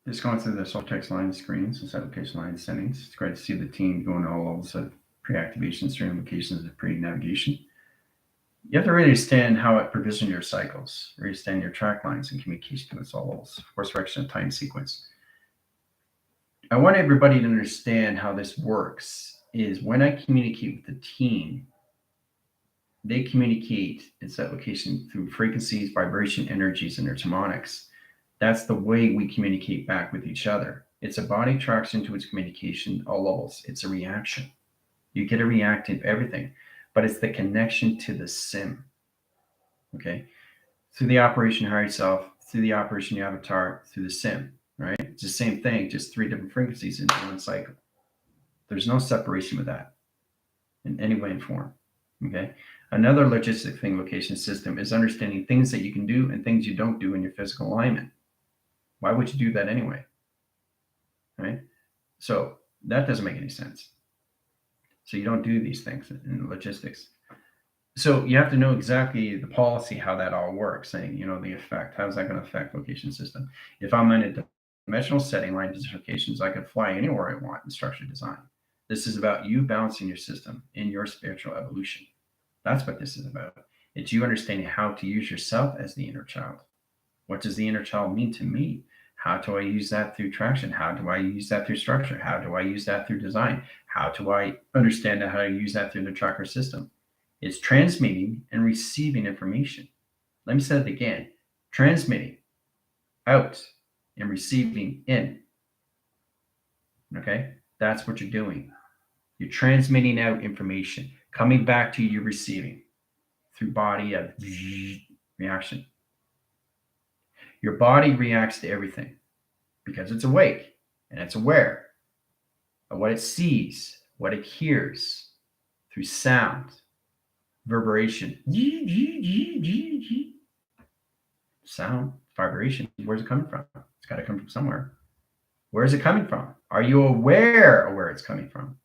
Just going through the soft text line screens and application line settings. It's great to see the team going to all levels of pre-activation, stream locations, and pre-navigation. You have to really understand how it provisions your cycles, understand your track lines and communication to its all levels, course direction, and time sequence. I want everybody to understand how this works is when I communicate with the team, they communicate its application through frequencies, vibration, energies, and their harmonics. That's the way we communicate back with each other. It's a body traction to its communication, all levels. It's a reaction. You get a reaction to everything, but it's the connection to the sim. Okay, through the operation higher self, through the operation the avatar, through the sim. Right, it's the same thing, just three different frequencies in one cycle. There's no separation with that in any way and form. Okay. Another logistic thing, location system, is understanding things that you can do and things you don't do in your physical alignment. Why would you do that anyway? Right? So that doesn't make any sense. So you don't do these things in logistics. So you have to know exactly the policy, how that all works, saying, the effect. How is that going to affect location system? If I'm in a dimensional setting, line position locations, I can fly anywhere I want in structure design. This is about you balancing your system in your spiritual evolution. That's what this is about. It's you understanding how to use yourself as the inner child. What does the inner child mean to me? How do I use that through traction? How do I use that through structure? How do I use that through design? How do I understand how to use that through the tracker system? It's transmitting and receiving information. Let me say it again. Transmitting out and receiving in. Okay? That's what you're doing. You're transmitting out information. Coming back to you, you're receiving through body of reaction. Your body reacts to everything because it's awake and it's aware of what it sees, what it hears through sound, reverberation, sound, vibration. Where's it coming from? It's got to come from somewhere. Where is it coming from? Are you aware of where it's coming from?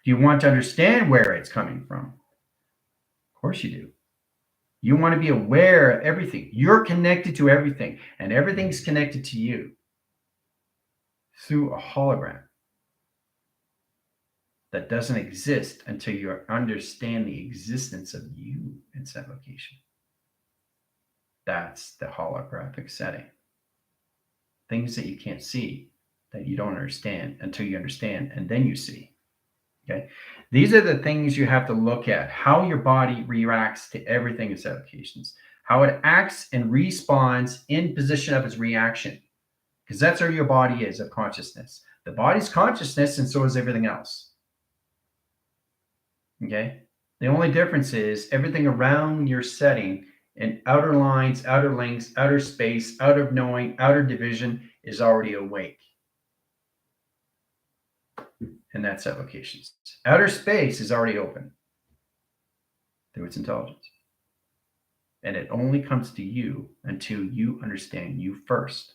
Do you want to understand where it's coming from? Of course you do. You want to be aware of everything. You're connected to everything, and everything's connected to you through a hologram that doesn't exist until you understand the existence of you in that location. That's the holographic setting. Things that you can't see, that you don't understand until you understand, and then you see. Okay, these are the things you have to look at: how your body reacts to everything in its applications, how it acts and responds in position of its reaction, because that's where your body is of consciousness. The body's consciousness, and so is everything else. Okay, the only difference is everything around your setting and outer lines, outer links, outer space, outer knowing, outer division is already awake. And that's applications. Outer space is already open through its intelligence. And it only comes to you until you understand you first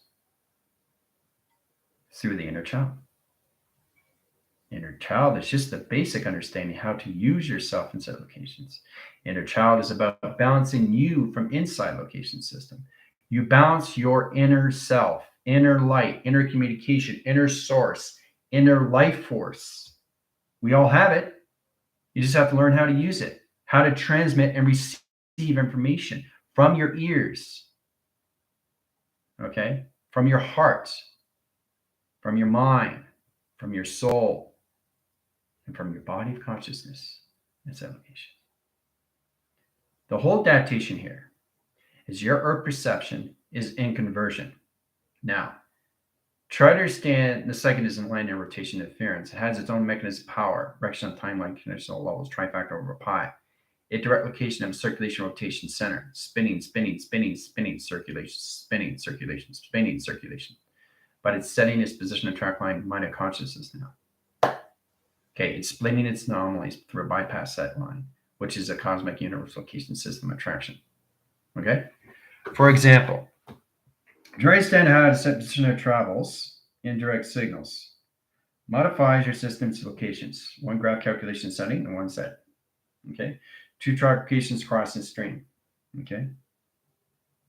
through the inner child. Inner child is just the basic understanding how to use yourself in set locations. Inner child is about balancing you from inside location system. You balance your inner self, inner light, inner communication, inner source, inner life force. We all have it. You just have to learn how to use it, how to transmit and receive information from your ears, okay, from your heart, from your mind, from your soul, and from your body of consciousness. That's application. The whole dactation here is your earth perception is in conversion. Now, try to understand the second is in line and rotation interference. It has its own mechanism of power, direction on timeline, conditional levels, trifactor over pi. A direct location of circulation rotation center, spinning, spinning, spinning, spinning, circulation, spinning, circulation, spinning, circulation. But it's setting its position of track line, mind of consciousness now. Okay, it's splitting its anomalies through a bypass set line, which is a cosmic universe location system attraction. Okay? For example, to understand how to set position of travels, indirect signals modifies your system's locations. One graph calculation setting and one set. Okay? Two track locations cross and stream. Okay?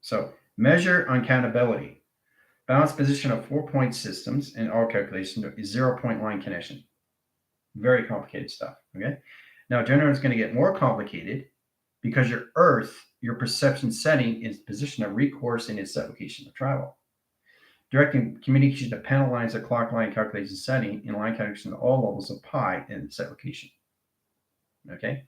So measure uncountability. Balance position of 4-point systems in all calculations is 0-point line connection. Very complicated stuff, okay? Now, generally, it's going to get more complicated because your Earth, your perception setting, is position of recourse in its set location of travel. Directing communication to panel lines of clock line calculation setting in line calculation to all levels of pi in set location. Okay?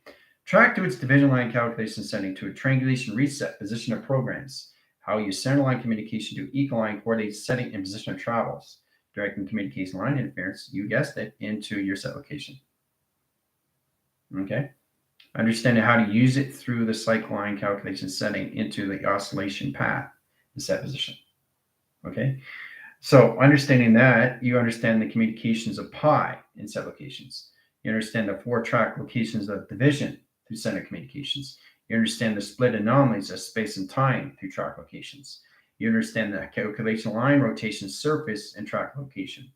Track to its division line calculation setting to a triangulation reset position of programs. How you center line communication to equal line coordinate setting and position of travels. Directing communication line interference, you guessed it, into your set location. Okay? Understanding how to use it through the cycle line calculation setting into the oscillation path in set position. Okay? So understanding that, you understand the communications of pi in set locations. You understand the 4-track locations of division through center communications. You understand the split anomalies of space and time through track locations. You understand the calculation line rotation surface and track location.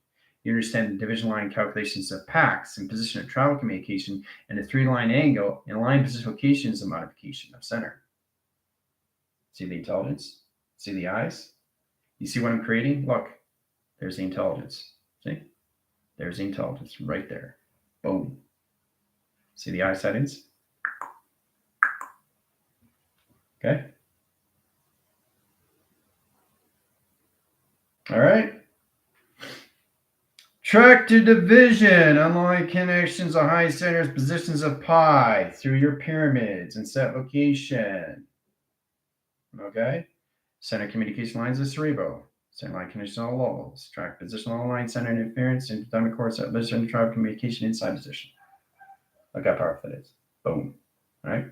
You understand the division line calculations of packs and position of travel communication and the 3-line angle and line position locations of modification of center. See the intelligence? See the eyes? You see what I'm creating? Look, there's the intelligence. See? There's the intelligence right there. Boom. See the eye settings? Okay. All right. Track to division, unlike connections of high centers, positions of pi through your pyramids and set location. Okay. Center communication lines of cerebral. Center line connection on all levels. Track position on line center interference and dynamic core set position track communication inside position. Look how powerful that is. Boom. All right.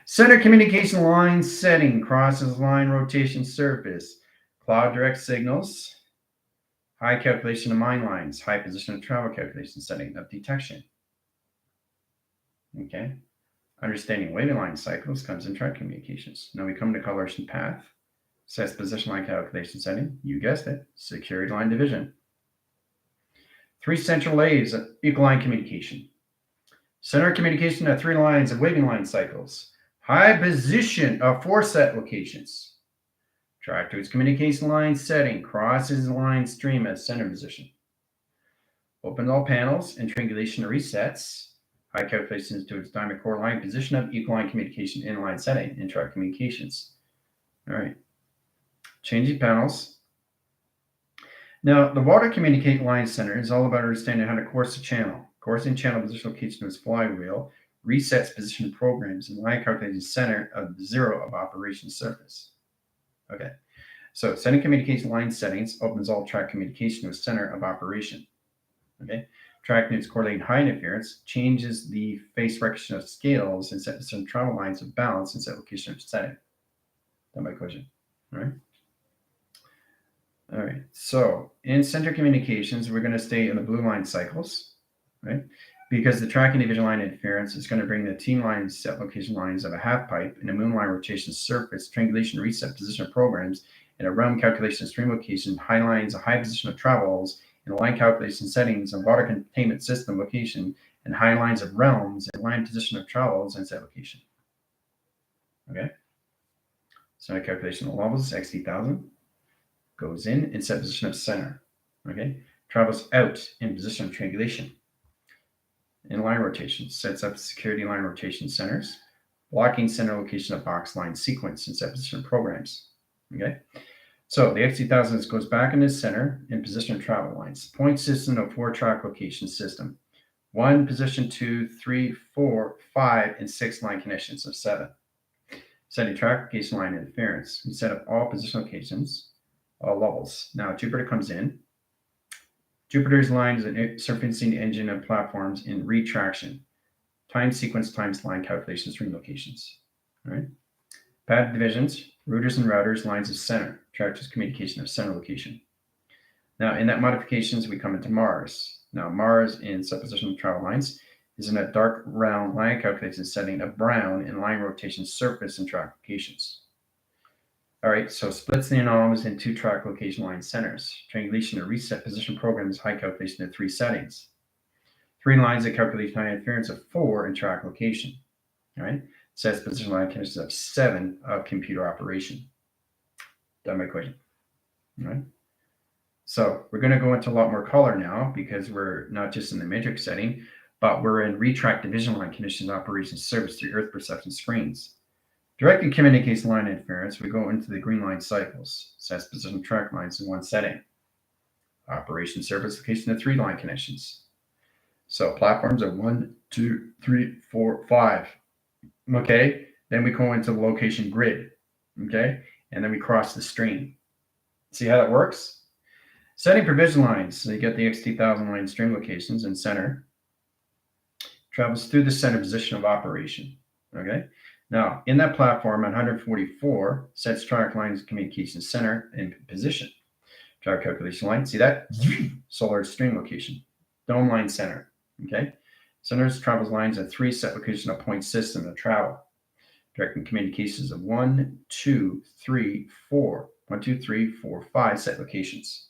Center communication line setting crosses line rotation surface. Cloud direct signals. High calculation of mine lines. High position of travel calculation setting of detection. Okay. Understanding waving line cycles comes in track communications. Now we come to coloration path. Sets position line calculation setting. You guessed it. Security line division. 3 central layers of equal line communication. Center communication of 3 lines of waving line cycles. High position of 4 set locations. Track to its communication line setting. Crosses the line stream at center position. Opens all panels and triangulation resets. High calculations to its diamond core line position of equal line communication in line setting in track communications. All right. Changing panels. Now, the water communicate line center is all about understanding how to course the channel. Coursing channel position location of its flywheel resets position programs and line calculating center of the 0 of operation surface. Okay, so center communication line settings opens all track communication with center of operation. Okay, track needs correlating high interference changes the phase recognition of scales and set position travel lines of balance and set location of setting. That's my question. All right. All right, so in center communications, we're going to stay in the blue line cycles, right? Because the tracking division line interference is going to bring the team line set location lines of a half pipe and a moon line rotation surface, triangulation reset position of programs, and a realm calculation stream location, high lines, a high position of travels, and line calculation settings and water containment system location, and high lines of realms and line position of travels and set location. Okay, center calculation of levels, XT1000. Goes in set position of center. Okay, travels out in position of triangulation. In line rotation, sets up security line rotation centers, blocking center location of box line sequence in set position of programs. Okay, so the XT1000 goes back into center in position of travel lines. Point system of 4-track location system. 1, position 2, 3, 4, 5, and 6 line connections of 7. Setting track location line interference. We set up all position locations. All levels. Now Jupiter comes in. Jupiter's lines and surfacing engine and platforms in retraction. Time sequence times line calculations stream locations. All right. Pad divisions, routers and routers, lines of center. Tracks communication of center location. Now in that modifications, we come into Mars. Now Mars in supposition of travel lines is in a dark round line calculation setting of brown in line rotation surface and track locations. All right, so splits the anomalies in 2-track location line centers. Triangulation or reset position programs high calculation of 3 settings. 3 lines of calculation high interference of 4 in track location. All right, sets position line connections of 7 of computer operation. Done my equation. All right. So we're going to go into a lot more color now because we're not just in the matrix setting, but we're in retract division line conditions operation service through earth perception screens. Direct and communication line interference, we go into the green line cycles, sets position track lines in one setting. Operation service location of 3 line connections. So platforms are 1, 2, 3, 4, 5. Okay, then we go into the location grid. Okay, and then we cross the stream. See how that works? Setting provision lines. So you get the XT1000 line stream locations in center. Travels through the center position of operation. Okay. Now, in that platform, 144 sets track lines communication center in position. Track calculation line. See that? Solar stream location. Dome line center. Okay. Centers travels lines at 3 set location of point system of travel. Directing communications of 1, 2, 3, 4. 1, 2, 3, 4, 5 set locations.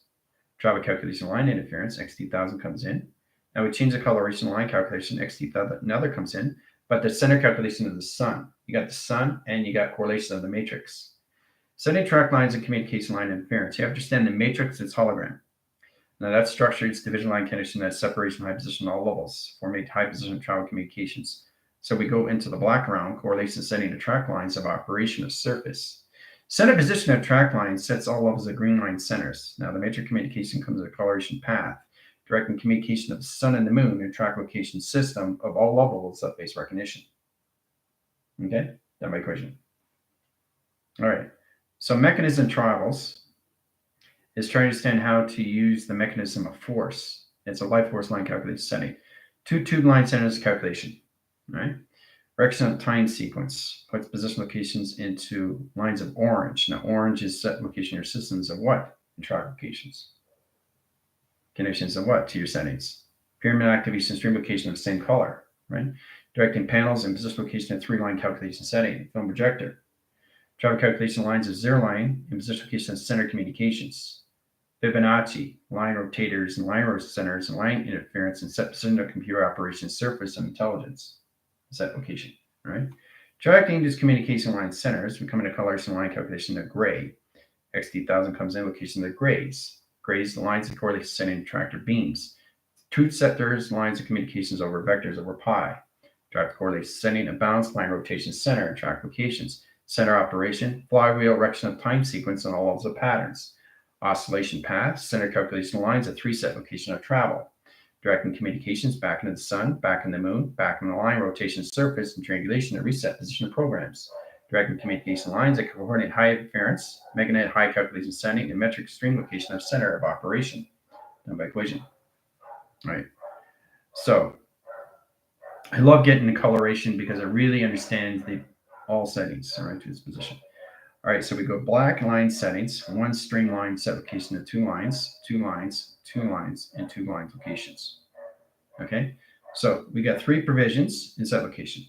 Travel calculation line interference, XT1000 comes in. Now we change the coloration line calculation, XT1000, another comes in, but the center calculation of the sun. You got the sun and you got correlation of the matrix. Setting track lines and communication line interference. You have to understand the matrix is hologram. Now that structure is division line condition, that separation high position all levels, formate high position travel communications. So we go into the black round, correlation setting the track lines of operation of surface. Center position of track lines sets all levels of green line centers. Now the matrix communication comes with a coloration path, directing communication of the sun and the moon and track location system of all levels of base recognition. Okay, that my equation. All right, so mechanism travels is trying to understand how to use the mechanism of force. It's a light force line calculation setting. 2 tube line centers calculation, right? Direction of time sequence puts position locations into lines of orange. Now, orange is set location your systems of what? In track locations. Connections of what to your settings? Pyramid activation stream location of the same color, right? Directing panels and position location of 3 line calculation setting. Film projector. Travel calculation lines of 0 line and position location of center communications. Fibonacci, line rotators and line centers and line interference and set position of computer operation surface and intelligence. Set location, right? Tracking these communication line centers, we come into coloration line calculation of gray. XT1000 comes in location of grays. Grays, the lines of correlation setting tractor beams. Truth sectors, lines of communications over vectors over pi. Track correlation setting a balanced line rotation center and track locations. Center operation, flywheel erection of time sequence on all levels of patterns. Oscillation path, center calculation lines at 3 set location of travel. Directing communications back into the sun, back in the moon, back in the line rotation surface, and triangulation and reset position of programs. Directing communication lines that coordinate high interference, magnetic high calculation setting, and metric stream location of center of operation. Done by equation. All right. So I love getting the coloration because it really understands all settings, all right, to this position. All right, so we go black line settings, 1 streamline set location of 2 lines, 2 lines, 2 lines, and 2 line locations. Okay, so we got 3 provisions in set location.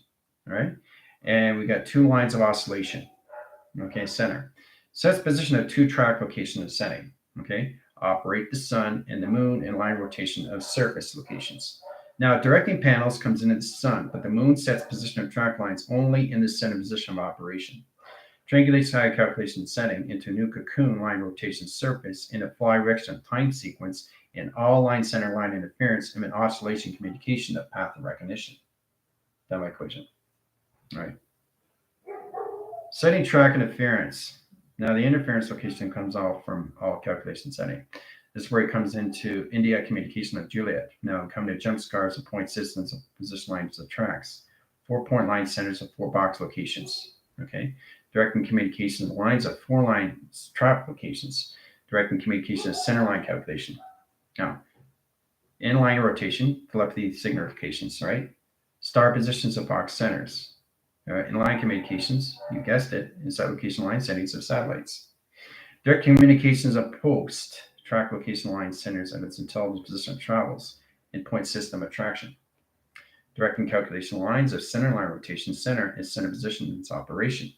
All right, and we got 2 lines of oscillation. Okay, center. Sets position of 2 track location of setting. Okay, operate the sun and the moon and line rotation of surface locations. Now, directing panels comes into the sun, but the moon sets position of track lines only in the center position of operation. Triangulates high calculation setting into a new cocoon line rotation surface in a fly direction time sequence in all line center line interference and an oscillation communication of path of recognition. That's my equation. All right. Setting track interference. Now the interference location comes off from all calculation setting. This is where it comes into India communication of Juliet. Now coming to jump scars of point systems of position lines of tracks. 4 point line centers of 4 box locations. Okay. Directing communications lines of 4 lines trap locations. Directing communication of center line calculation. Now, in line rotation, telepathy significations, right? Star positions of box centers. In line communications, you guessed it, in site location line settings of satellites. Direct communications of post, track location line centers of its intelligence position of travels in point system attraction. Directing calculation lines of center line rotation center is center position in its operation.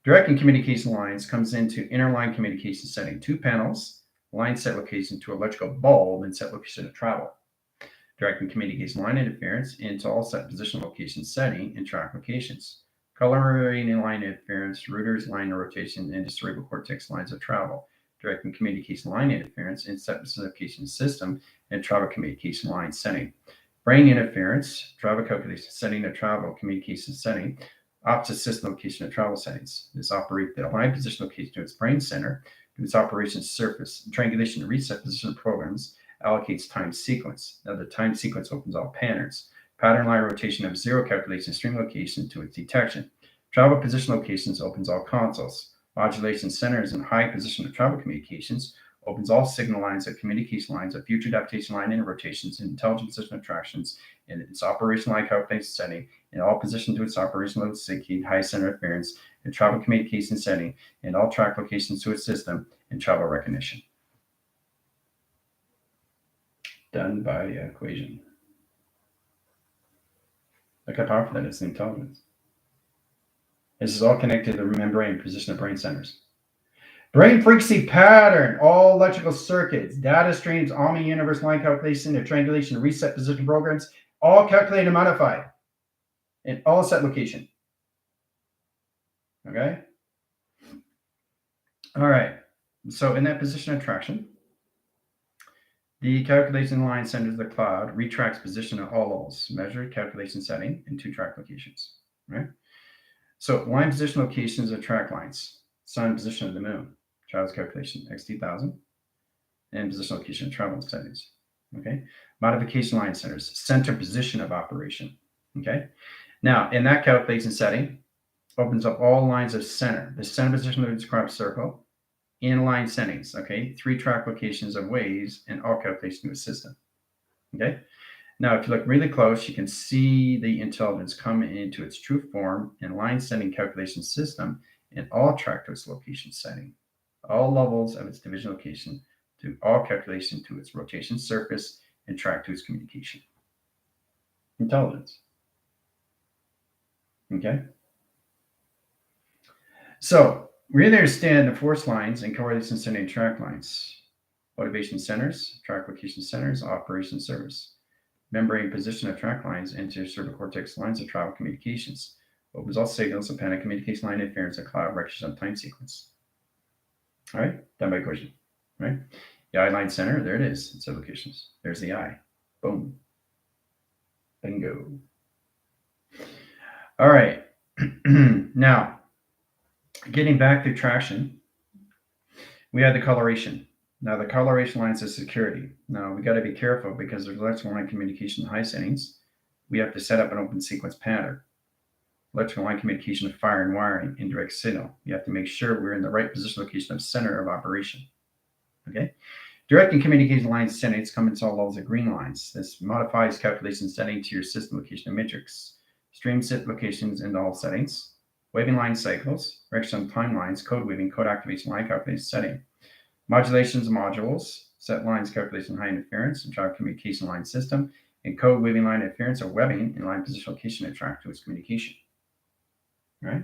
Directing communication lines comes into inner line communication setting, 2 panels, line set location to electrical bulb and set location of travel. Directing communication line interference into all set position location setting and track locations. Coloring in line interference, routers, line rotation, and cerebral cortex lines of travel. direct and communication line interference in specification system and travel communication line setting. Brain interference, travel calculation setting, or travel communication setting, opposite system location of travel settings. This operates the aligned position location to its brain center, to its operation surface. Triangulation and reset position programs allocates time sequence. Now the time sequence opens all patterns. Pattern line rotation of zero calculation stream location to its detection. Travel position locations opens all consoles. Modulation centers and high position of travel communications opens all signal lines of communication lines of future adaptation line and rotations and intelligent position attractions in its operational line calculation setting in all position to its operational location, high center interference and travel communication setting and all track locations to its system and travel recognition. Done by equation. Look how powerful that is, the intelligence. This is all connected to the membrane position of brain centers. Brain frequency pattern, all electrical circuits, data streams, omni-universe line calculation, and triangulation, reset position programs, all calculated and modified in all set location. Okay? All right. So in that position of traction, the calculation line centers the cloud, retracts position at all levels, measured calculation setting, and 2 track locations. Right? So line position locations are track lines, sun position of the moon, travel's calculation, XT1000, and position location of travel settings. Okay. Modification line centers, center position of operation. Okay. Now, in that calculation setting, opens up all lines of center, the center position of its crop circle, inline settings. Okay. 3 track locations of waves and all calculation of a system. Okay. Now, if you look really close, you can see the intelligence come into its true form in line setting calculation system and all track to its location setting, all levels of its division location to all calculation to its rotation surface and track to its communication. Intelligence. Okay. So we really understand the force lines and correlation setting track lines, motivation centers, track location centers, operation service. Membrane position of track lines into cerebral cortex lines of travel communications. Opens all signals of panic communication line interference and cloud recognition of time sequence. All right, done by equation. Right? The eye line center, there it is. It's locations. There's the eye. Boom. Bingo. All right. Now, getting back to traction, we had the coloration. Now, the coloration lines of security. Now, we got to be careful because there's electrical line communication high settings. We have to set up an open sequence pattern. Electrical line communication of fire and wiring, indirect signal. You have to make sure we're in the right position location of center of operation. Okay. Direct and communication line settings come into all levels of green lines. This modifies calculation setting to your system location of matrix. Stream set locations into all settings. Waving line cycles, direction timelines, code weaving, code activation, line calculation setting. Modulations modules, set lines calculation high interference and drive communication line system, and code weaving line interference or webbing in line position location and track to its communication. All right?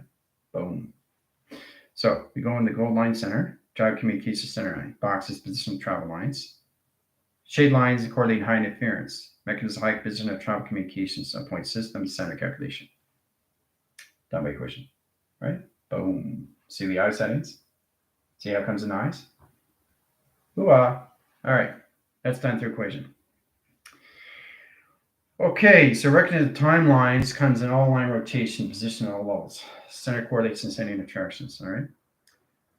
Boom. So we go in the gold line center, drive communication center line, boxes position travel lines, shade lines correlate high interference, mechanism high position of travel communications, point system, center calculation. Done by equation. Right? Boom. See the eye settings? See how it comes in eyes? Hoo-ah. All right, that's done through equation. Okay, so recognition of timelines comes in all line rotation, position all levels, center correlates and setting attractions. All right.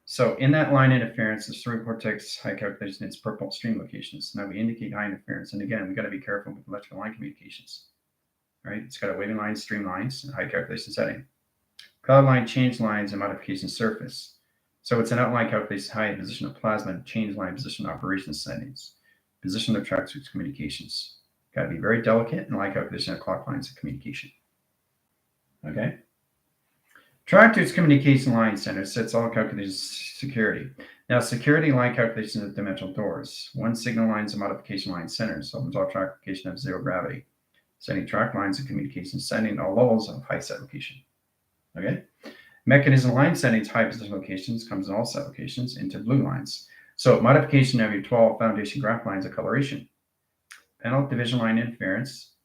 So in that line interference, the cerebral cortex high calculation, it's purple stream locations. Now we indicate high interference, and again, we got to be careful with electrical line communications. All right, it's got a waving line, stream lines, and high calculation setting. Cloud line, change lines, and modification surface. So it's an outline calculation high position of plasma, change line position operation settings, position of track switch communications. Got to be very delicate in line calculation of clock lines of communication. Okay. Track to its communication line center sets all calculations security. Now, security line calculations of dimensional doors. 1 signal lines and modification line centers opens all track location of zero gravity. Setting track lines of communication setting all levels of high set location. Okay. Mechanism line settings, high position locations, comes in all set locations into blue lines. So modification of your 12 foundation graph lines of coloration. Panel division line interference,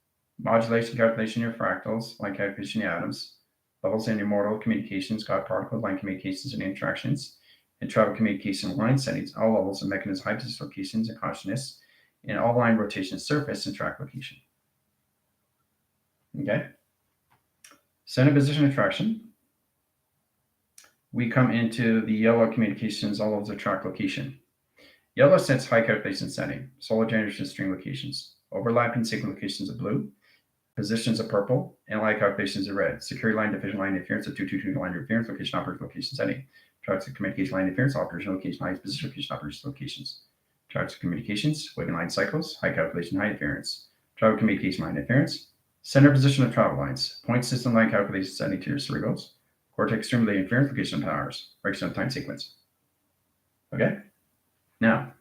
modulation calculation of your fractals, line calculation of your atoms, levels in your mortal communications, God particle line communications and interactions, and travel communication line settings, all levels of mechanism, high position locations, and consciousness, and all line rotation surface and track location. Okay. Center position attraction. We come into the yellow communications, all levels of track location. Yellow sets high calculation setting, solar generation string locations, overlapping signal locations of blue, positions of purple, and line calculations of red. Security line, division line, interference of 222 line interference, location, operation, location setting. Charts of communication line interference, operation, location, high position, location, operation, locations. Charts of communications, waving line cycles, high calculation, high interference. Travel communication line interference, center position of travel lines, point system line calculation setting to your cerebrals, cortex stimulating interference, location of powers, breaks of time sequence. Okay? Now,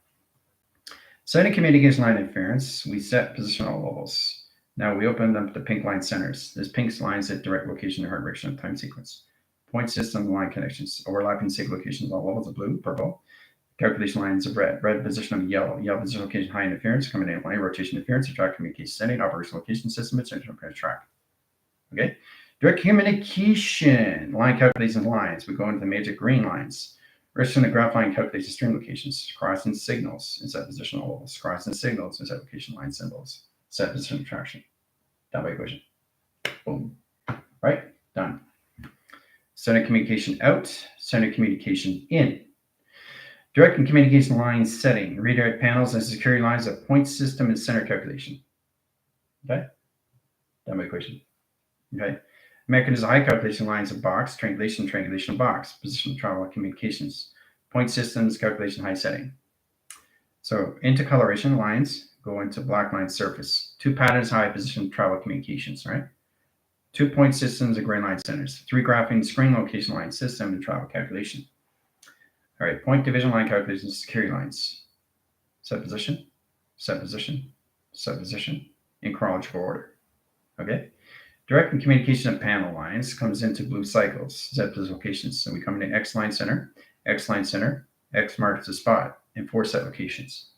setting communication line interference, we set position all levels. Now we open up the pink line centers. There's pink lines at direct location and hard direction of time sequence. Point system line connections, overlapping signal locations, all levels of blue, purple. Calculation lines of red, red position of yellow, yellow position location, high interference, coming in line, rotation interference, track communication setting, operational location system, and central track. Okay? Direct communication, line calculation lines. We go into the major green lines. Restriction of graph line calculation stream locations, crossing signals, and set position all levels, crossing signals, and set location line symbols, set position attraction. Done by equation. Boom. Right? Done. Center communication out, center communication in. Direct and communication line setting, redirect panels and security lines of point system and center calculation. Okay? Done by equation. Okay? Mechanism high calculation lines of box, triangulation box, position travel communications, point systems, calculation high setting. So into coloration lines go into black line surface. 2 patterns high position travel communications, right? 2 point systems and gray line centers. 3 graphing screen location line system and travel calculation. All right, point division line calculations, security lines. Set position, set position, set position in chronological order. Okay? Direct and communication of panel lines comes into blue cycles, set locations. So we come into X line center, X marks the spot, and 4 set locations.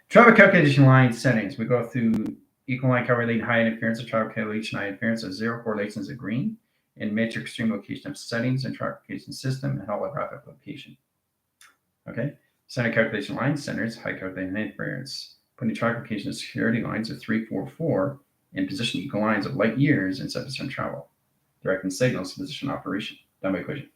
Travel calculation line settings. We go through equal line correlating high interference of travel calculation, high interference of 0 correlations of green, and matrix stream location of settings and track location system and holographic location. Okay, center calculation line centers, high calculation interference. Putting track location of security lines of 3, 4, 4 in position equal lines of light years and set position travel. Directing signals to position operation. Done by equation.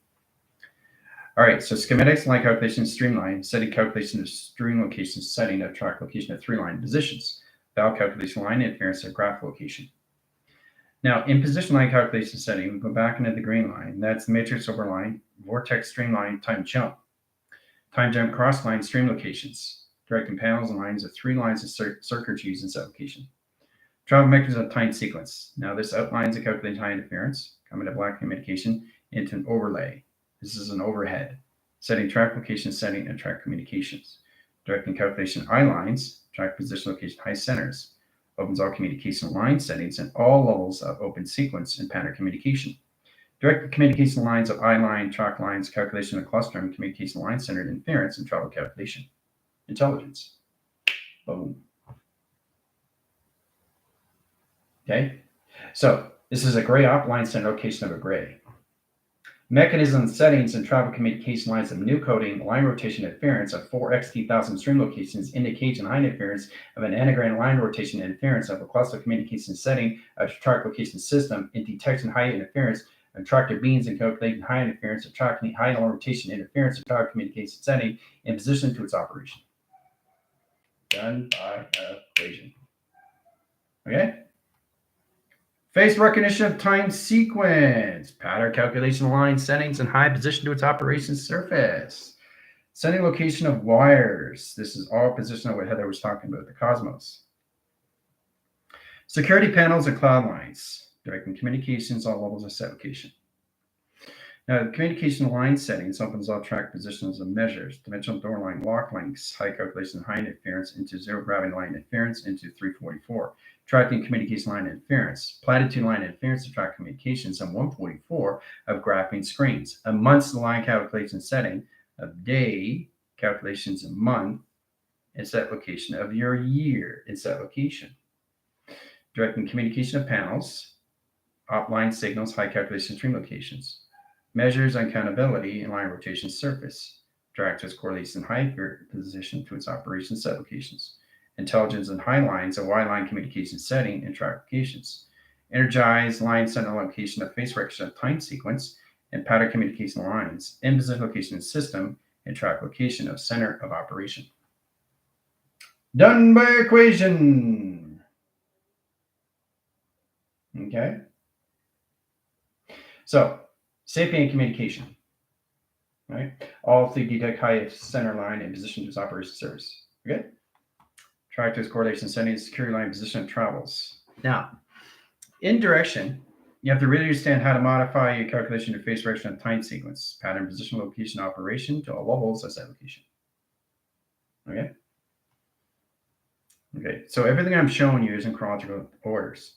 All right, so schematics, line calculation, streamline, setting calculation of stream location, setting of track location of 3 line positions, valve calculation line, interference of graph location. Now, in position line calculation setting, we go back into the green line. That's the matrix over line, vortex streamline, time jump cross line stream locations, directing panels and lines of 3 lines of circuitries and set location. Travel mechanism of time sequence. Now, this outlines the calculated high interference, coming to black communication into an overlay. This is an overhead, setting track location setting and track communications. Directing calculation I lines, track position location high centers, opens all communication line settings and all levels of open sequence and pattern communication. Direct communication lines of I line, track lines, calculation of cluster and communication line centered interference and travel calculation. Intelligence. Boom. Okay, so this is a gray line center location of a gray. Mechanism settings and travel communication lines of new coding, line rotation interference of 4xt,000 stream locations indicates an high interference of an anagram line rotation interference of a cluster communication setting of track location system in detection high interference of tractor beams and calculating high interference of tracking high rotation interference of travel communication setting in position to its operation. Done by equation. Okay? Face recognition of time sequence, pattern calculation line settings, and high position to its operation surface. Setting location of wires. This is all position of what Heather was talking about, the cosmos. Security panels and cloud lines, directing communications, all levels of set location. Now, the communication line settings opens all track positions and measures, dimensional door line, lock links, high calculation, high interference into 0 gravity line interference into 344. Tracking communication line interference, platitude line interference to track communications, and 144 of graphing screens. A month's line calculation setting, of day calculations a month, and set location of your year in set location. Directing communication of panels, offline signals, high calculation stream locations. Measures on countability and line rotation surface. Direct its correlation high position to its operation set locations. Intelligence and high lines, a Y line communication setting and track locations. Energize line center location of face recognition of time sequence and pattern communication lines. In position location system and track location of center of operation. Done by equation. Okay. So, sapient communication. Right? All three detect high center line and position to its operation service. Okay? Track to its correlation settings, security line position of travels. Now, in direction, you have to really understand how to modify your calculation of phase direction of time sequence, pattern, position, location, operation to all levels of that location. Okay? Okay, so everything I'm showing you is in chronological orders.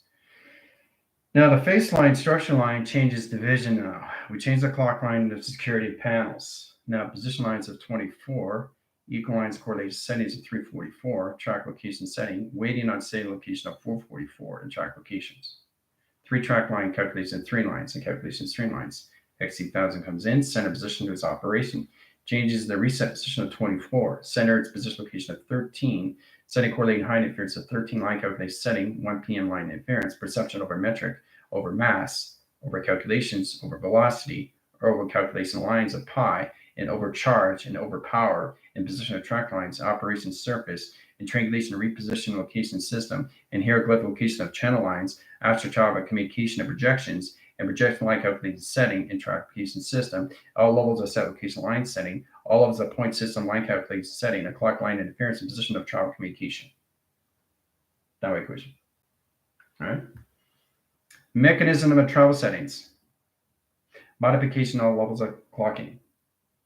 Now, the face line, structure line changes division now. We change the clock line to security panels. Now, position lines of 24, equal lines correlation settings of 344, track location setting, waiting on setting location of 444, and track locations. 3 track line calculation, 3 lines, and calculations 3 lines. XC1000 comes in, center position to its operation, changes the reset position of 24, center its position location of 13, setting correlating high interference of 13 line calculation setting, 1 p.m. line interference, perception over metric, over mass, over calculations, over velocity, or over calculation lines of pi, and over charge and over power, and position of track lines, operation surface, and triangulation reposition location system, and hieroglyph location of channel lines, astrotropic communication of projections, and projection line calculation setting and track location system, all levels of set location line setting, all levels of point system line calculation setting, a clock line interference, and position of travel communication. That way equation. All right. Mechanism of travel settings. Modification all levels of clocking.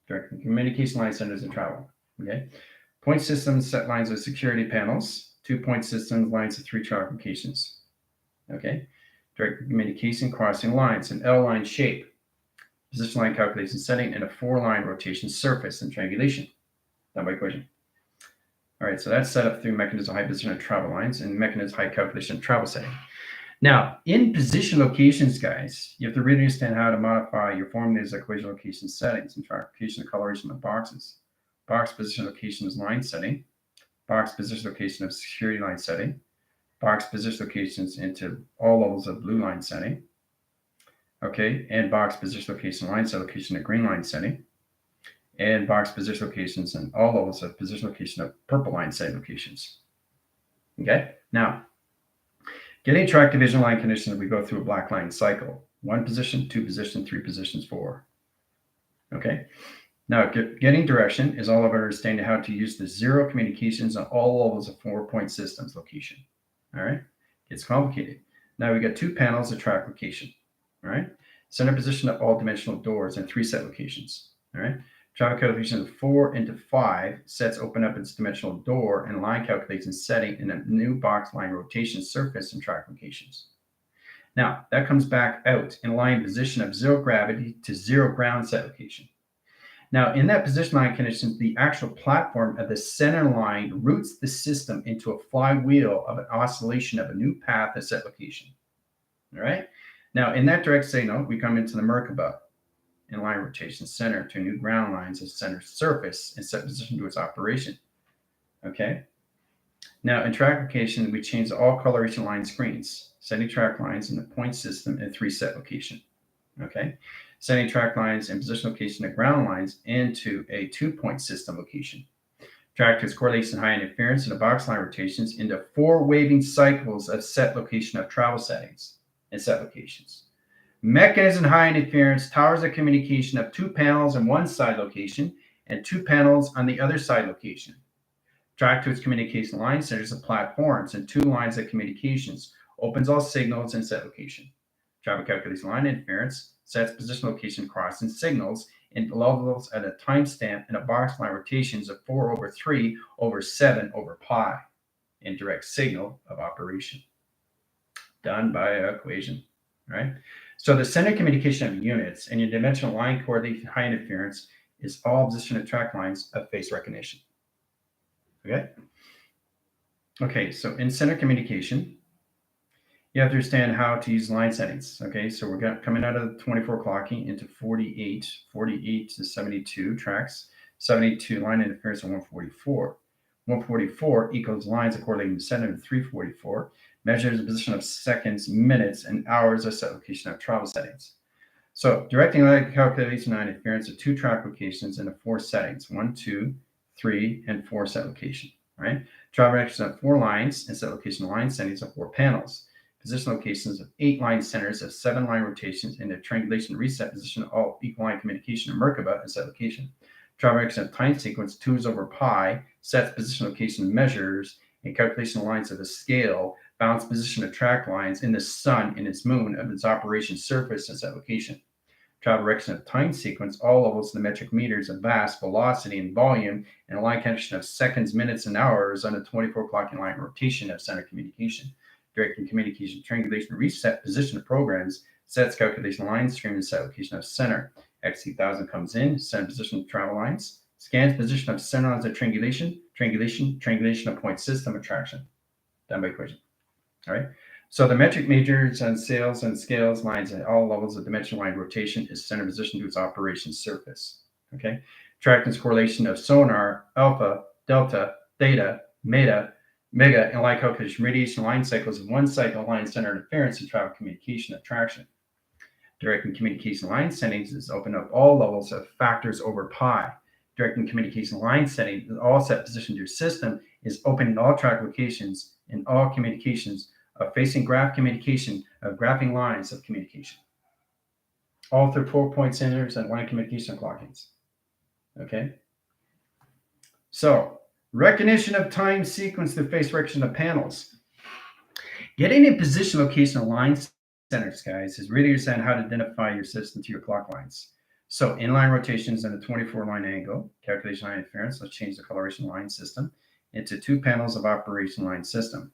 Direct communication line centers of travel. Okay. Point systems set lines of security panels. 2 point systems lines of 3 track locations. Okay. Direct communication crossing lines, an L line shape. Position line calculation setting, and a 4-line rotation surface and triangulation. That by equation. All right, so that's set up through mechanism high position of travel lines and mechanism high calculation of travel setting. Now, in position locations, guys, you have to really understand how to modify your formulas, equation location settings, and track location and coloration of boxes. Box position location is line setting. Box position location of security line setting. Box position locations into all levels of blue line setting. Okay, and box position location line set location at green line setting. And box position locations and all levels of position location of purple line setting locations. Okay, now, getting track division line conditions, we go through a black line cycle. 1 position, 2 position, 3 positions, 4. Okay, now getting direction is all about understanding how to use the 0 communications on all levels of 4-point systems location. All right, it's complicated. Now we got 2 panels of track location. All right, center position of all dimensional doors and 3 set locations. All right, travel calculation of 4 into 5 sets open up its dimensional door and line calculation setting in a new box line rotation surface and track locations. Now that comes back out in line position of 0 gravity to 0 ground set location. Now in that position line condition, the actual platform of the center line routes the system into a flywheel of an oscillation of a new path at set location. All right. Now, in that direct signal, we come into the Merkaba in line rotation center to new ground lines of center surface and set position to its operation. Okay. Now, in track location, we change the all coloration line screens, setting track lines in the point system and 3 set location. Okay. Setting track lines and position location of ground lines into a 2-point system location. Track to its correlation high interference and the box line rotations into 4 waving cycles of set location of travel settings and set locations. Mechanism high interference towers of communication of 2 panels on one side location and 2 panels on the other side location. Track to its communication line centers of platforms and 2 lines of communications, opens all signals and set location. Travel calculation line interference sets position location crossing signals and levels at a timestamp and a box line rotations of 4 over 3 over 7 over pi in direct signal of operation. Done by equation, right? So the center communication of units and your dimensional line correlation high interference is all position of track lines of face recognition. Okay. Okay, so in center communication, you have to understand how to use line settings. Okay, so we're coming out of the 24 clocking into 48 to 72 tracks. 72 line interference, and 144. 144 equals lines according to center of 344, measures the position of seconds, minutes, and hours of set location of travel settings. So directing line calculation line interference of 2 track locations into 4 settings, 1, 2, 3, and 4 set location. Right? Travel directions of 4 lines and set location line settings of 4 panels. Position locations of 8 line centers of 7 line rotations in a triangulation reset position, all equal line communication of Merkaba and set location. Travel direction of time sequence 2 over pi, sets position location measures, and calculation lines of the scale, balance position of track lines in the sun and its moon of its operation surface and set location. Travel direction of time sequence, all levels of the metric meters of mass, velocity, and volume, and a line connection of seconds, minutes, and hours on a 24 clock in line rotation of center communication. Directing communication, triangulation, reset position of programs, sets calculation line stream and set location of center. XC1000 comes in, center position of travel lines, scans position of center lines of triangulation of point system attraction. Done by equation. All right. So the metric meters and sails and scales lines at all levels of dimension line rotation is center position to its operation surface. Okay. Tractance correlation of sonar, alpha, delta, theta, mega, and line calculation radiation line cycles of one cycle line center interference and travel communication attraction. Directing communication line settings is open up all levels of factors over pi. Directing communication line setting, all set position to your system is opening all track locations in all communications of facing graph communication of graphing lines of communication. All through 4-point centers and line communication clockings. Okay. So recognition of time sequence through face recognition of panels. Getting in position location of line centers, guys, is really understand how to identify your system to your clock lines. So inline rotations and a 24 line angle, calculation line interference. Let's change the coloration line system into 2 panels of operation line system.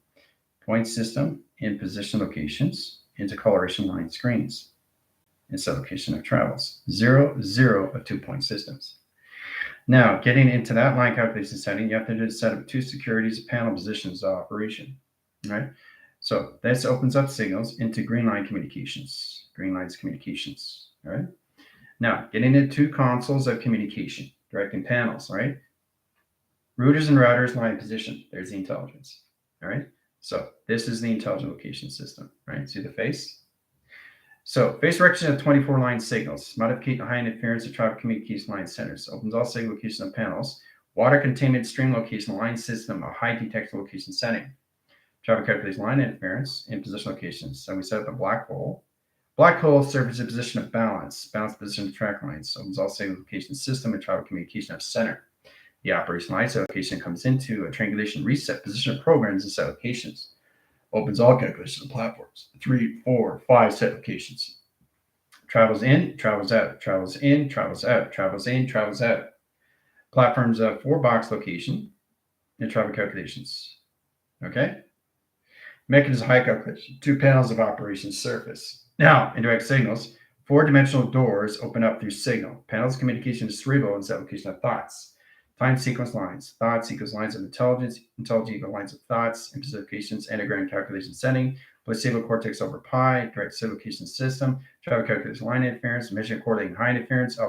Point system in position locations into coloration line screens and set location of travels. 0, 0 of 2-point systems. Now, getting into that line calculation setting, you have to set up 2 securities of panel positions of operation. Right? So this opens up signals into green line communications. Green lines communications. All right. Now, getting into 2 consoles of communication, directing panels. Right. Routers and routers line position. There's the intelligence. All right. So this is the intelligent location system, right? See the face? So face recognition of 24 line signals, modification high interference of travel communication line centers, opens all signal location of panels, water containment stream location line system, a high detection location setting, travel calculation line interference in position locations. So we set up a black hole. Black hole serves a position of balance position of track lines, opens all signal location system and travel communication of center. The operation line set location comes into a triangulation reset position of programs and set locations. Opens all calculations of platforms. 3, 4, 5 set locations. Travels in, travels out, travels in, travels out, travels in, travels out. Platforms of 4-box location and travel calculations. Okay? Mechanism high calculation. 2 panels of operation surface. Now, indirect signals. 4-dimensional doors open up through signal. Panels of communication is cerebral and set location of thoughts. Time sequence lines. Thoughts equals lines of intelligence. Intelligence equals lines of thoughts. Implications, anagram calculation setting. Placebo cortex over pi. Direct location system. Travel calculation line interference. Measure correlating high interference.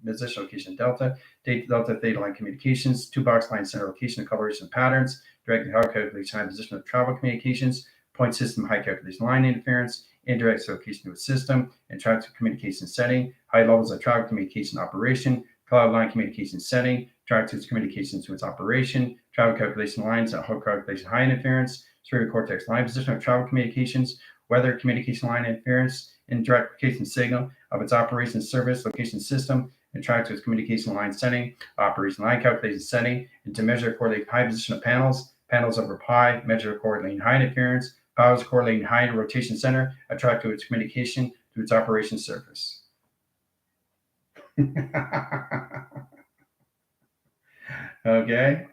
Position location delta. Delta theta line communications. 2-box line center location coloration patterns. Direct high calculation high position of travel communications. Point system high calculation line interference. Indirect location to a system. And travel communication setting. High levels of travel communication operation. Cloud line communication setting. Track to its communications to its operation, travel calculation lines, high calculation high interference, cerebral cortex line position of travel communications, weather communication line interference, and direct location signal of its operation service location system, and track to its communication line setting, operation line calculation setting, and to measure correlating high position of panels over pi, measure correlating high interference, powers correlating high rotation center, attract to its communication to its operation surface. Okay.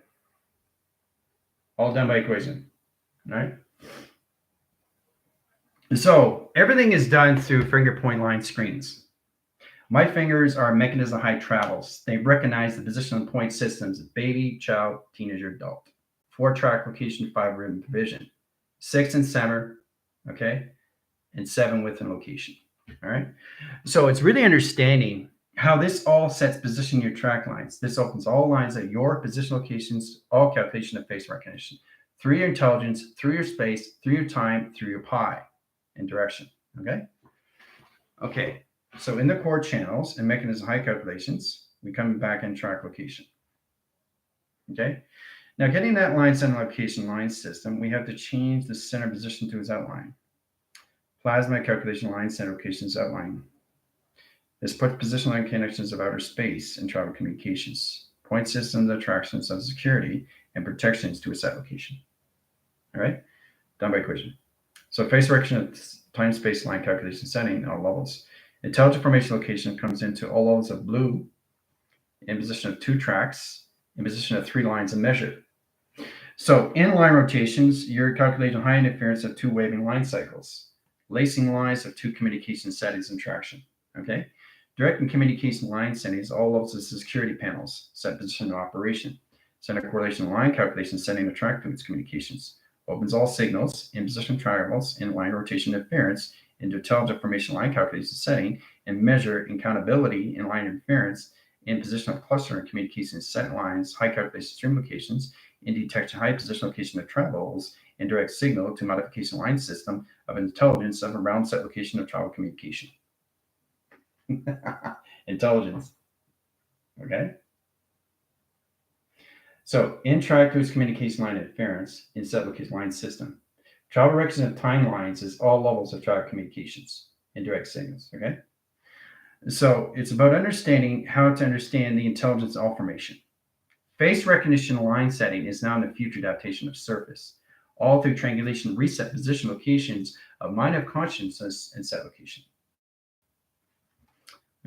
All done by equation. All right. So everything is done through finger point line screens. My fingers are mechanism high travels. They recognize the position and point systems of baby, child, teenager, adult. 4-track location, 5 rhythm division. 6 in center, okay, and 7 within location. All right. So it's really understanding how this all sets position your track lines. This opens all lines at your position locations, all calculation of face recognition, through your intelligence, through your space, through your time, through your pi and direction. Okay. Okay. So in the core channels and mechanism high calculations, we come back in track location. Okay. Now getting that line center location line system, we have to change the center position to its outline. Plasma calculation line center locations outline. This puts position line connections of outer space and travel communications, point systems, attractions of security, and protections to a set location. All right, done by equation. So face recognition of time space line calculation setting at all levels. Intelligent formation location comes into all levels of blue in position of 2 tracks, in position of 3 lines of measure. So in line rotations, you're calculating high interference of 2 waving line cycles, lacing lines of 2 communication settings and traction. Okay. Direct and communication line settings, all levels of security panels, set position of operation. Center correlation line calculation setting to track to its communications. Opens all signals in position triangles in line rotation interference into intelligent formation line calculation setting and measure accountability in line interference in position of cluster and communication set lines, high calculation stream locations, in detection high position location of travels, and direct signal to modification line system of intelligence of around set location of travel communication. Intelligence. Okay. So in track to its communication line interference in set location line system. Travel direction of timelines is all levels of track communications and direct signals. Okay. So it's about understanding how to understand the intelligence of all formation. Face recognition line setting is now in the future adaptation of surface, all through triangulation reset position locations of mind of consciousness and set location.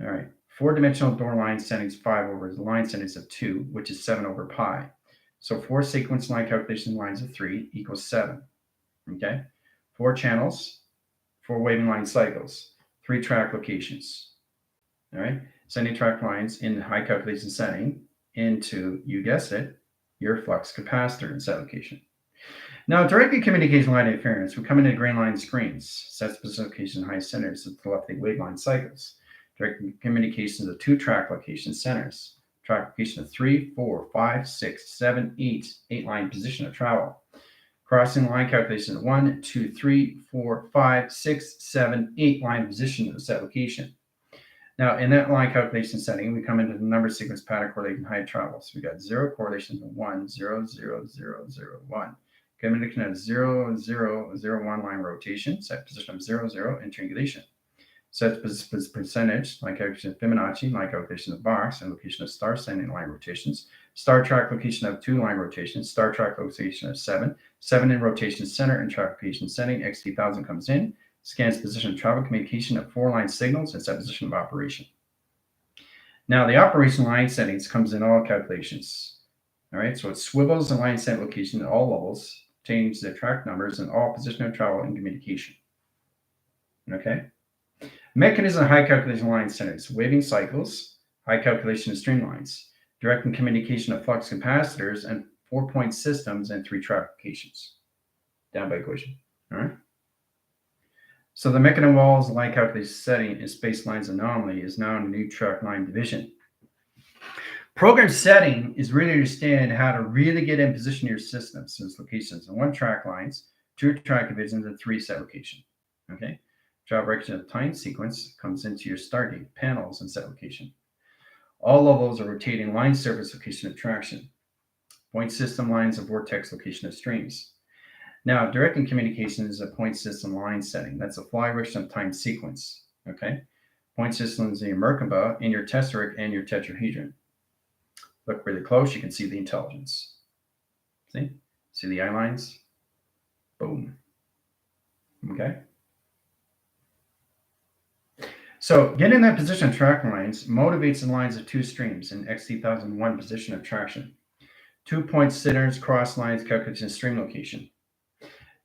All right, 4-dimensional door line settings 5 over the line settings of 2, which is 7 over pi. So 4 sequence line calculation lines of 3 equals 7. Okay, 4 channels, 4 waving line cycles, 3 track locations. All right, sending track lines in the high calculation setting into, you guessed it, your flux capacitor in set location. Now, direct communication line interference, we come into green line screens, set specific location high centers of telepathic wave line cycles. Direct communications of 2 track location centers. Track location of 3, 4, 5, 6, 7, 8 line position of travel. Crossing line calculation of 1, 2, 3, 4, 5, 6, 7, 8 line position of set location. Now, in that line calculation setting, we come into the number sequence pattern correlating high travels. We got 0 correlation to 1, 0, 0, 0, 0, 1. Communication of 0, 0, 0, 1 line rotation, set position of 0, 0, and triangulation. Set percentage, line calculation of Fibonacci, line calculation of box, and location of star sending line rotations. Star track location of 2 line rotations, star track location of 7, 7 in rotation center and track location setting, XT1000 comes in, scans position of travel communication of 4 line signals and set position of operation. Now the operation line settings comes in all calculations. All right, so it swivels the line set location at all levels, changes the track numbers and all position of travel and communication. Okay. Mechanism of high calculation line centers, waving cycles, high calculation of streamlines, direct and communication of flux capacitors, and 4-point systems and 3 track locations. Down by equation. All right. So the mechanism walls line calculation setting in space lines anomaly is now in a new track line division. Program setting is really understand how to really get in position your systems, so locations in 1 track lines, 2 track divisions, and 3 set location. Okay. Job direction of time sequence comes into your start date, panels, and set location. All levels are rotating line surface location of traction. Point system lines of vortex location of streams. Now, directing communication is a point system line setting. That's a fly direction of time sequence. Okay. Point systems in your Merkaba, in your tesseract, and your tetrahedron. Look really close, you can see the intelligence. See the eye lines? Boom. Okay. So getting that position of track lines motivates the lines of 2 streams in XT1001 position of traction. 2-point centers, cross lines, calculation stream location.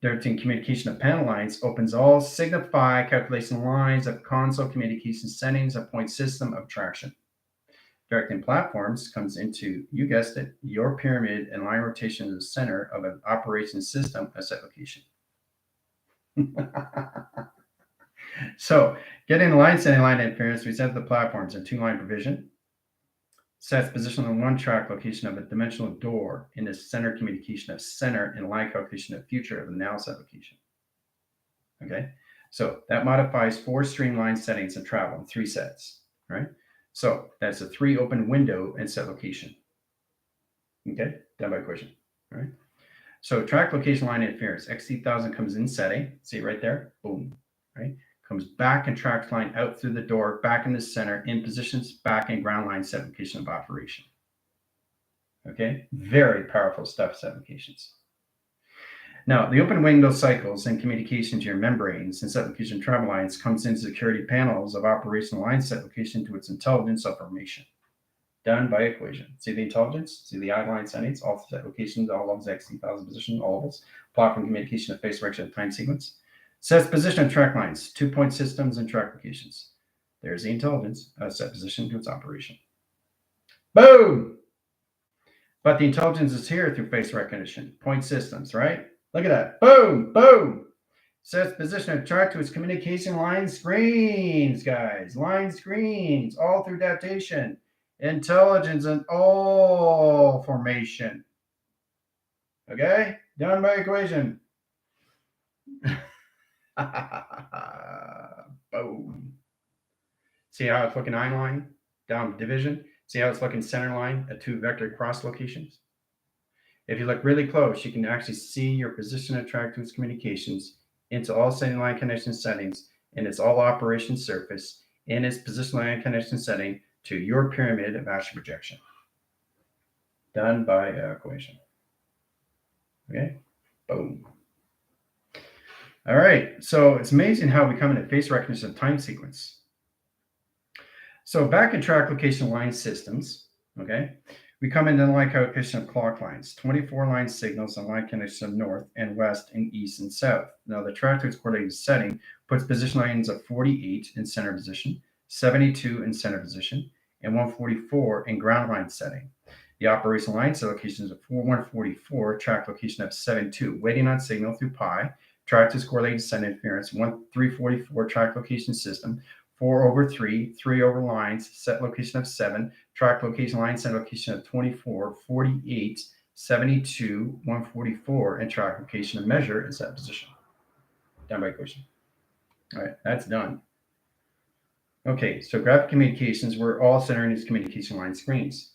Directing communication of panel lines opens all signify calculation lines of console communication settings of point system of traction. Directing platforms comes into, you guessed it, your pyramid and line rotation in the center of an operation system of set location. So getting the line setting line interference, we set the platforms in 2-line provision. Sets position on one track location of a dimensional door in the center communication of center and line calculation of future of the now set location. Okay, so that modifies 4 streamline settings and travel in 3 sets, right? So that's a 3 open window and set location. Okay, done by equation, all right? So track location line interference, XT1000 comes in setting, see right there, boom, right? Comes back and tracks line out through the door, back in the center, in positions, back and ground line set location of operation. Okay, very powerful stuff, set locations. Now, the open window cycles and communication to your membranes and set location travel lines comes in security panels of operational line set location to its intelligence of formation. Done by equation. See the intelligence, see the line settings, all set locations, all levels, XT1000 position, all levels, platform communication of face direction of time sequence. Sets position of track lines, 2-point systems and track locations. There's the intelligence, set position to its operation. Boom! But the intelligence is here through face recognition, point systems, right? Look at that. Boom, boom. Sets position of track to its communication line screens, guys. Line screens, all through adaptation. Intelligence and all formation. Okay? Done by equation. Boom. See how it's looking 9 line down division? See how it's looking center line at 2 vector cross locations? If you look really close, you can actually see your position of track to its communications into all setting line connection settings in its all operation surface in its position line connection setting to your pyramid of astral projection. Done by equation. Okay? Boom. All right. So it's amazing how we come into face recognition of time sequence. So back in track location line systems, okay, we come into the line calculation of clock lines, 24 line signals and line connection of north and west and east and south. Now the track to its coordinated setting puts position lines of 48 in center position, 72 in center position, and 144 in ground line setting. The operational line set locations of 144, track location of 72, waiting on signal through pi, track to its correlated set interference, 344 track location system, 4/3, 3 over lines, set location of 7, track location line, set location of 24, 48, 72, 144, and track location of measure and set position. Done by equation. All right, that's done. Okay, so graphic communications, we're all centering these communication line screens.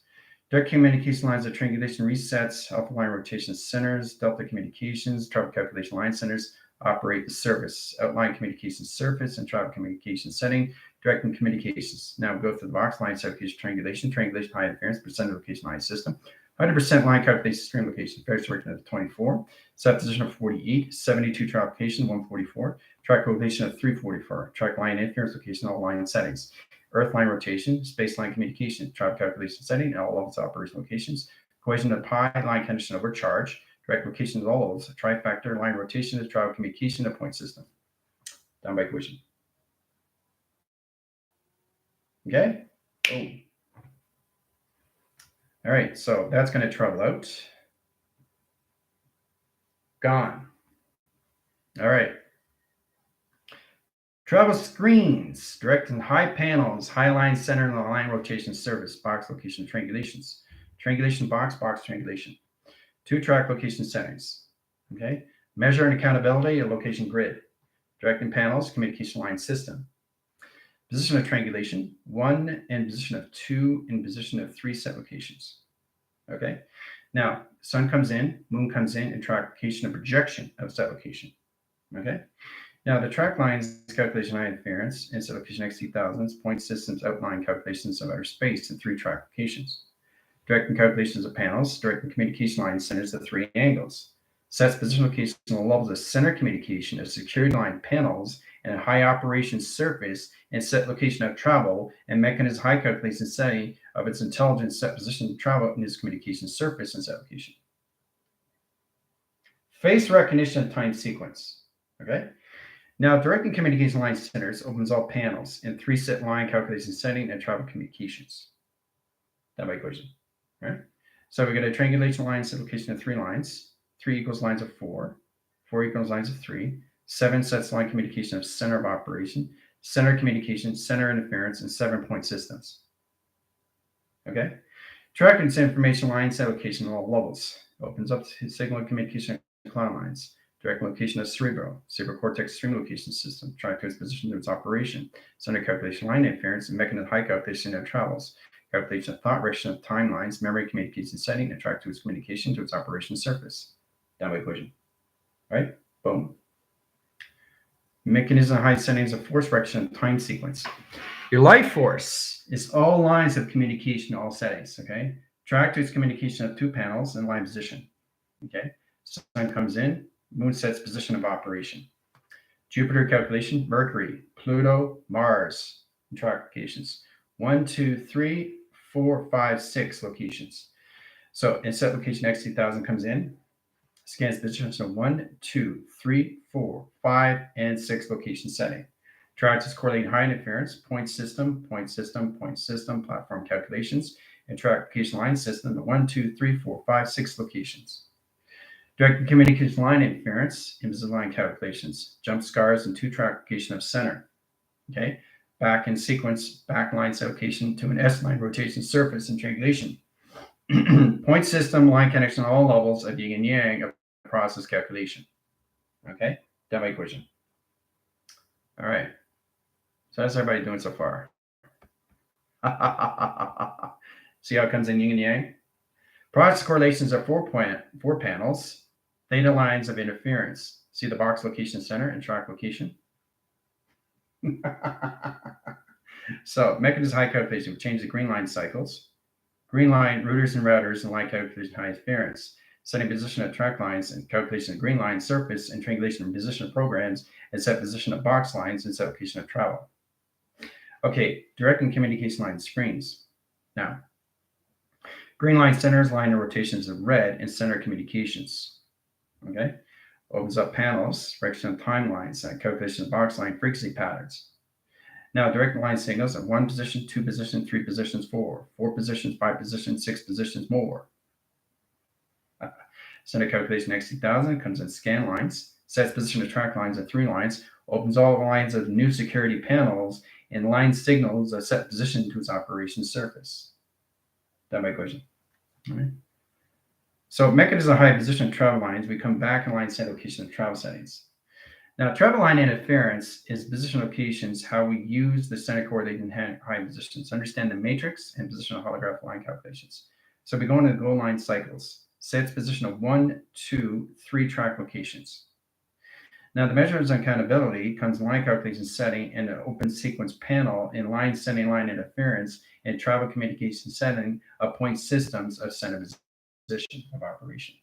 Direct communication lines of triangulation resets, alpha line rotation centers, delta communications, travel calculation line centers operate the service, outline communication surface, and travel communication setting, directing communications. Now we go through the box line set location triangulation high interference, percent of location line system, 100% line calculation stream location, face direction of 24, set position of 48, 72 track location, 144, track rotation of 344, track line interference location, all line settings. Earth line rotation, space line communication, travel calculation setting, all levels of operation locations, equation of pi line condition over charge, direct location of all levels, trifactor line rotation of travel communication of point system. Done by equation. Okay? Boom. All right, so that's going to travel out. Gone. All right. Travel screens, direct and high panels, high line center and line rotation service, box location triangulations, triangulation box, box triangulation, 2 track location settings. Okay, measure and accountability, a location grid, directing panels, communication line system, position of triangulation, 1 in position of 2 in position of 3 set locations. Okay, now sun comes in, moon comes in, and track location and projection of set location. Okay. Now, the track lines calculation line interference and set location XT1000s, point systems outline calculations of outer space in 3 track locations. Directing calculations of panels, directing communication line centers at 3 angles. Sets position location on levels of center communication of security line panels and a high operation surface and set location of travel and mechanism high calculation setting of its intelligence set position of travel in its communication surface and set location. Face recognition of time sequence. Okay. Now, directing communication line centers opens all panels in 3 set line calculation setting and travel communications. That by equation, right? So we get a triangulation line set location of 3 lines, 3 equals lines of 4, 4 equals lines of 3, 7 sets line communication of center of operation, center communication, center interference, and 7 point systems. Okay? Tracking this information line set location at all levels. Opens up signal communication cloud lines. Direct location of cerebrocortex stream location system. Track to its position to its operation. Center calculation line interference and mechanism high calculation of travels. Calculation of thought direction of timelines, memory communication setting, and track to its communication to its operation surface. Down by equation. Right? Boom. Mechanism high settings of force direction and time sequence. Your life force is all lines of communication, all settings, okay? Track to its communication of 2 panels and line position, okay? Sun comes in, moon sets position of operation. Jupiter calculation, Mercury, Pluto, Mars, and track locations. 1, 2, 3, 4, 5, 6 locations. So in set location X2000 comes in, scans positions of 1, 2, 3, 4, 5, and 6 location setting. Tracks is correlating high interference, point system, platform calculations, and track location line system at 1, 2, 3, 4, 5, 6 locations. Direct communication line interference, Invisalign calculations, jump scars, and 2 track location of center. Okay, back in sequence, back line location to an S line rotation surface and triangulation. Point system, line connection on all levels of yin and yang of process calculation. Okay, that my equation. All right. So how's everybody doing so far? See how it comes in yin and yang? Process correlations are 4 panels, theta lines of interference. See the box location center and track location? So mechanism high calculation, we change the green line cycles. Green line routers and routers and line calculation high interference. Setting position of track lines and calculation of green line surface and triangulation of position of programs and set position of box lines and set location of travel. Okay, direct and communication line screens. Now, green line centers, line and rotations of red and center communications. Okay, opens up panels, direction of timelines, and calculation of box line frequency patterns. Now, direct line signals at 1 position, 2 positions, 3 positions, 4 positions, 5 positions, 6 positions, more. Center calculation X2000 comes in scan lines, sets position of track lines at 3 lines, opens all the lines of new security panels, and line signals a set position to its operation surface. That my equation. All right. So mechanism high position travel lines, we come back in line set location of travel settings. Now, travel line interference is position locations, how we use the center correlating high positions. Understand the matrix and positional holographic line calculations. So we go into the goal line cycles. Sets position of 1, 2, 3 track locations. Now, the measures on accountability comes line calculation setting and an open sequence panel in line setting line interference and travel communication setting of point systems of center position of operation.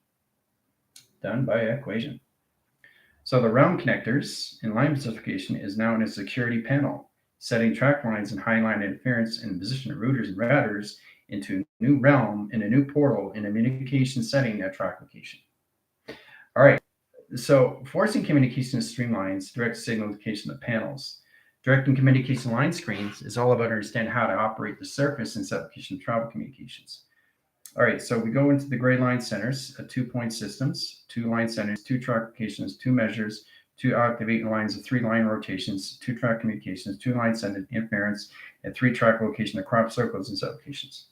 Done by equation. So the realm connectors in line specification is now in a security panel, setting track lines and high line interference and position of routers and routers into a new realm in a new portal in a communication setting at track location. All right. So forcing communication streamlines direct signal location of panels. Direct and communication line screens is all about understanding how to operate the surface and set location of travel communications. All right, so we go into the gray line centers, 2 point systems, 2 line centers, 2 track locations, 2 measures, 2 activate lines of 3 line rotations, 2 track communications, 2 line center interference, and 3 track location of crop circles and set locations.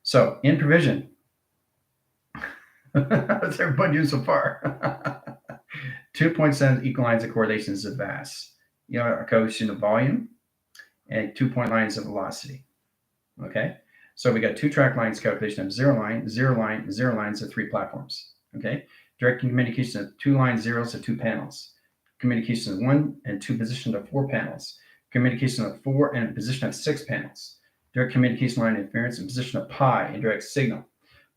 So in provision, what's everybody doing so far? 2 point centers equal lines of correlations of mass, a coefficient of volume, and 2 point lines of velocity. Okay. So we got 2 track lines calculation of 0 line, 0 line, 0 lines of 3 platforms. Okay. Direct communication of 2 lines, zeros of 2 panels. Communication of 1 and 2 position of 4 panels. Communication of 4 and position of 6 panels. Direct communication line interference and position of pi and direct signal.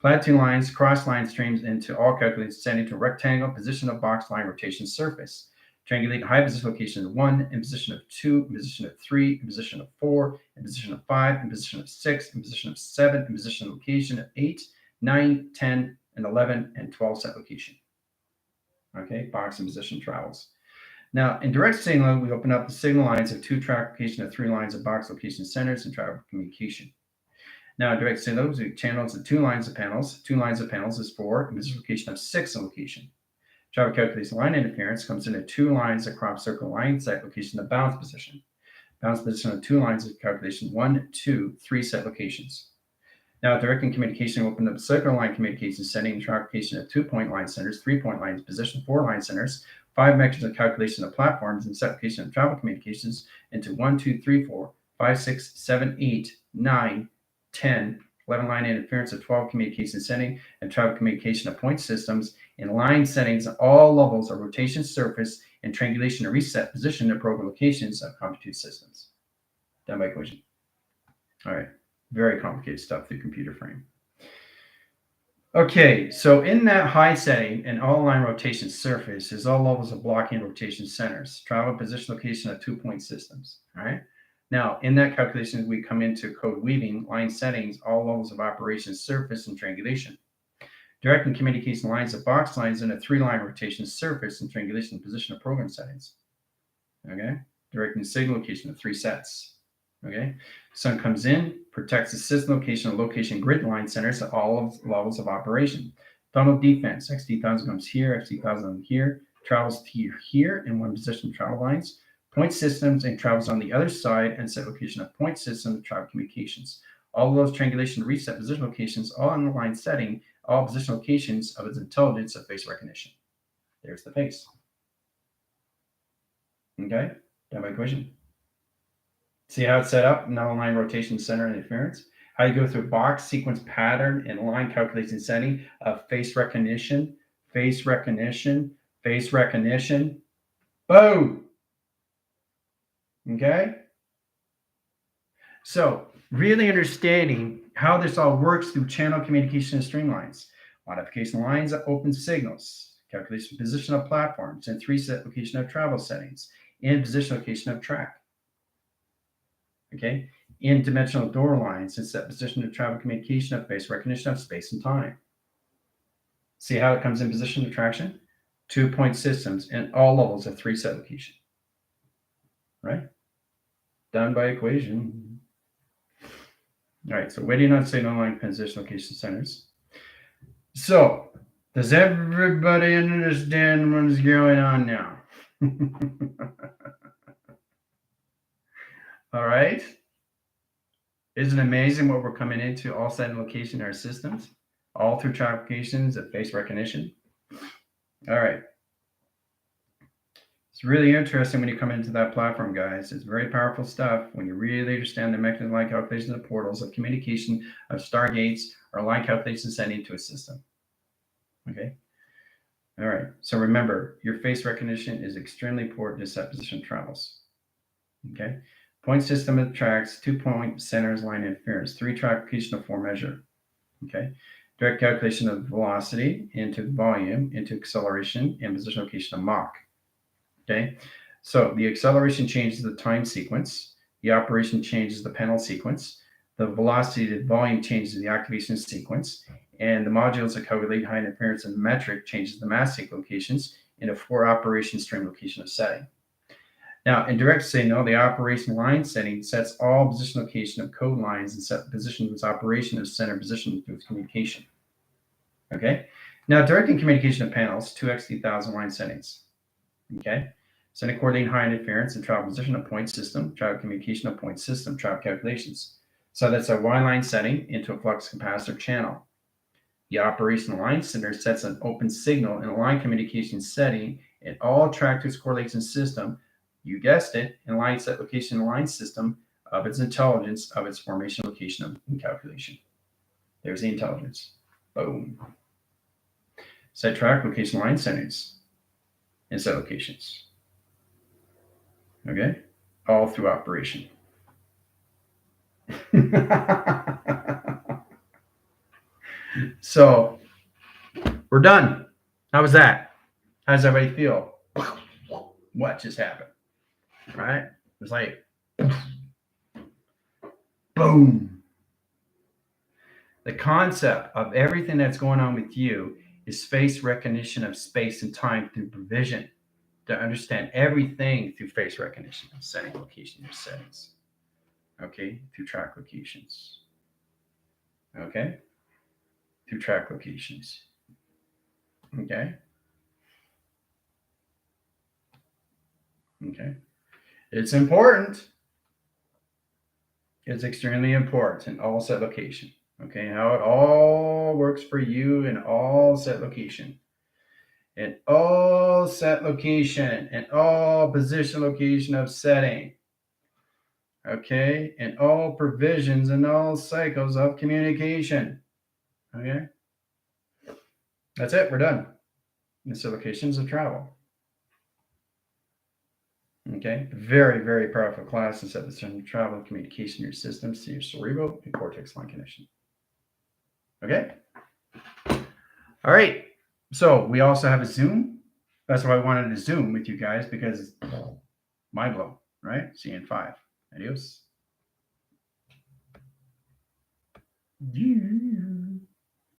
Platoon lines, cross line streams into all calculated setting to rectangle, position of box line rotation surface. Triangulate high position location of 1, in position of 2, in position of 3, in position of 4, in position of 5, in position of 6, in position of 7, in position of location of 8, 9, 10, and 11, and 12 set location. Okay, box and position travels. Now, in direct signal, we open up the signal lines of 2 track location of 3 lines of box location centers and travel communication. Now, in direct signal, we channels of 2 lines of panels. 2 lines of panels is 4, in position location of 6 in location. Travel calculation line interference comes into two lines of crop circle line set location of bounce position. Bounce position of two lines of calculation 1, 2, 3 set locations. Now, directing communication opened up circle line communication setting tracking of 2-point line centers, 3-point lines position, 4 line centers, 5 mechanisms of calculation of platforms, and set location of travel communications into 1, 2, 3, 4, 5, 6, 7, 8, 9, 10, 11 line interference of 12 communication setting and travel communication of point systems in line settings at all levels of rotation, surface, and triangulation and reset position and program locations of compute systems. Done by equation. All right. Very complicated stuff through computer frame. Okay, so in that high setting, an all-line rotation surface is all levels of blocking rotation centers, travel position location of 2-point systems. All right. Now, in that calculation, we come into code weaving, line settings, all levels of operation, surface, and triangulation. Direct and communication lines of box lines in a 3-line rotation surface and triangulation position of program settings. Okay, directing signal location of 3 sets. Okay, sun comes in, protects the system location and location grid line centers at all levels of operation. Tunnel defense, XT1000 comes here, XT1000 here, travels to here in one position travel lines, point systems, and travels on the other side and set location of point system travel communications. All of those triangulation reset position locations, all in the line setting, all position locations of its intelligence of face recognition. There's the face. Okay, done by equation. See how it's set up? Null line rotation center interference. How you go through box sequence pattern and line calculation setting of face recognition, face recognition, face recognition. Boom. Okay. So really understanding how this all works through channel communication and streamlines, modification lines of open signals, calculation position of platforms, and 3 set location of travel settings, and position location of track. Okay, in dimensional door lines and set position of travel communication of face recognition of space and time. See how it comes in position of traction? 2-point systems in all levels of 3 set location. Right? Done by equation. All right, so waiting on signal line position location centers. So, does everybody understand what's going on now? All right. Isn't it amazing what we're coming into all set and location in our systems, all through applications of face recognition? All right. It's really interesting when you come into that platform, guys. It's very powerful stuff when you really understand the mechanism line calculation of portals of communication of stargates or line calculation sending to a system. Okay. All right. So remember, your face recognition is extremely important to set position travels. Okay. Point system of tracks, 2-point centers line interference, 3 track location of 4 measure. Okay. Direct calculation of velocity into volume, into acceleration, and position location of Mach. Okay. So the acceleration changes the time sequence. The operation changes the panel sequence. The velocity to volume changes the activation sequence. And the modules that calculate high interference and metric changes the mass sequence locations into 4 operation stream location of setting. Now, in direct signal, the operation line setting sets all position location of code lines and set position of its operation of center position through its communication. Okay. Now, directing communication of panels, 2x1000 line settings. Okay. Setting coordinating high interference and travel position of point system, travel communication of point system, travel calculations. So that's a Y line setting into a flux capacitor channel. The operation line center sets an open signal in a line communication setting in all tractors correlation system. You guessed it, in line set location line system of its intelligence of its formation location and calculation. There's the intelligence. Boom. Set track location line settings and set locations. Okay? All through operation. So, we're done. How was that? How does everybody feel? What just happened? Right? It was like, boom. The concept of everything that's going on with you is face recognition of space and time through provision. To understand everything through face recognition of setting location of settings. Okay? Through track locations. Okay? Through track locations. Okay? Okay. It's important. It's extremely important in all set location. Okay. How it all works for you in all set location. In all set location. In all position location of setting. Okay. In all provisions and all cycles of communication. Okay. That's it. We're done. The set locations of travel. Okay, very, very powerful class and set the center of travel and communication in your systems to your cerebral and cortex line connection. Okay. All right. So we also have a Zoom. That's why I wanted to Zoom with you guys because mind blow, right? See you in 5. Adios. Yeah.